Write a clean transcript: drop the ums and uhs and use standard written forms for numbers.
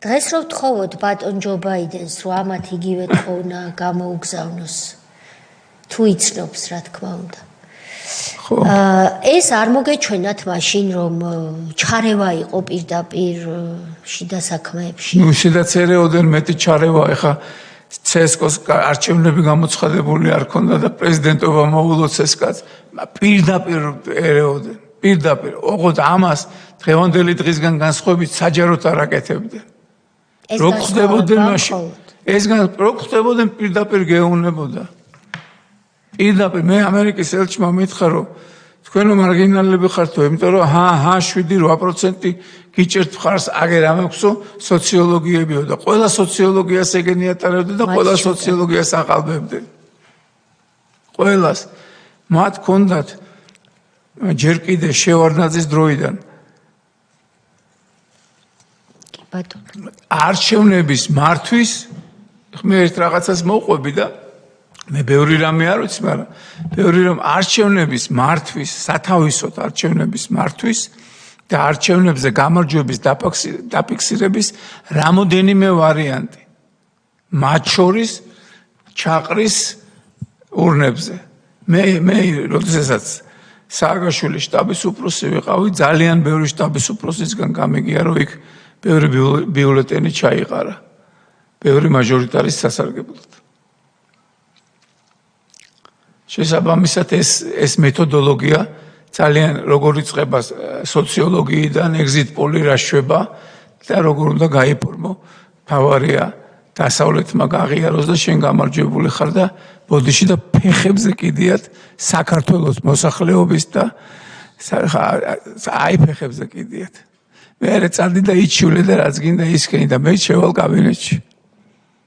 დღეს რო ვთხოვოთ ბატონ ჯო ბაიდენს, რომ ამათ იგივე თხოვნა გამოუგზავნოს, თუ იცნობს, რა თქმა უნდა. ეს არ მოგეჩვენათ მაშინ, რომ ჩარევა იყო პირდაპირ შიდა საქმეებში. ნუ შიდაც ერეოდენ მეტი ჩარევა, ეხა CSKO-ს არჩევნები გამოცხადებული არ ქონდა და პრეზიდენტობა მოულო CSKA-ს პირდაპირ ერეოდენ. პირდაპირ. ოღონდ ამას დღევანდელი დღისგან განსხვავებით საჯაროდ არ აკეთებდნენ. რო ხდებოდნენ მაშინ. რო ხდებოდნენ პირდაპირ გეუნებოდა. პირდაპირ მე ამერიკის ელჩმა მითხრა რომ თქვენო მარგინალები ხართო, იმიტომ რომ 7-8% გიჭერთ მხარს აგერ ამაქვსო სოციოლოგიებიო და ყველა სოციოლოგიას ეგენი ატარებდნენ და ყველა სოციოლოგიას აყალბებდნენ. ყველას მათ ჰქონდათ ჯერ კიდე შევარდნაძის დროიდან არჩევნების მართვის მე ერთ რაღაცას მოვყვები და მე ბევრი რამე არ ვიცი, მაგრამ ბევრი რომ არჩევნების მართვის, სათავისოდ არჩევნების მართვის და არჩევნებზე გამარჯვების დაფიქსირების რამოდენიმე ვარიანტი. მათ შორის ჩაყრის ურნებზე. მე როდესაც სააგაშვილის შტაბის უფროსი ვიყავი, ძალიან ბევრი შტაბის უფროსისგან გამიგია, რომ იქ ბევრი ბიულეტენი ჩაიყარა. ბევრი მაჟორიტარის სასარგებლოდ. შესაბამისად ეს მეთოდოლოგია ძალიან როგორ იწყება სოციოლოგიიდან exit poll-ი რაშვება და როგორ უნდა გაიფორმო ბავარია დასავლეთმა გაღიაროს და შენ გამარჯვებული ხარ და ბოდიში და ფეხებზე კიდიათ საქართველოს მოსახლეობის და აი ფეხებზე კიდიათ. მე წადი და იჩივლე და რაც გინდა ისქენი და მე შევალ კაბინეტში.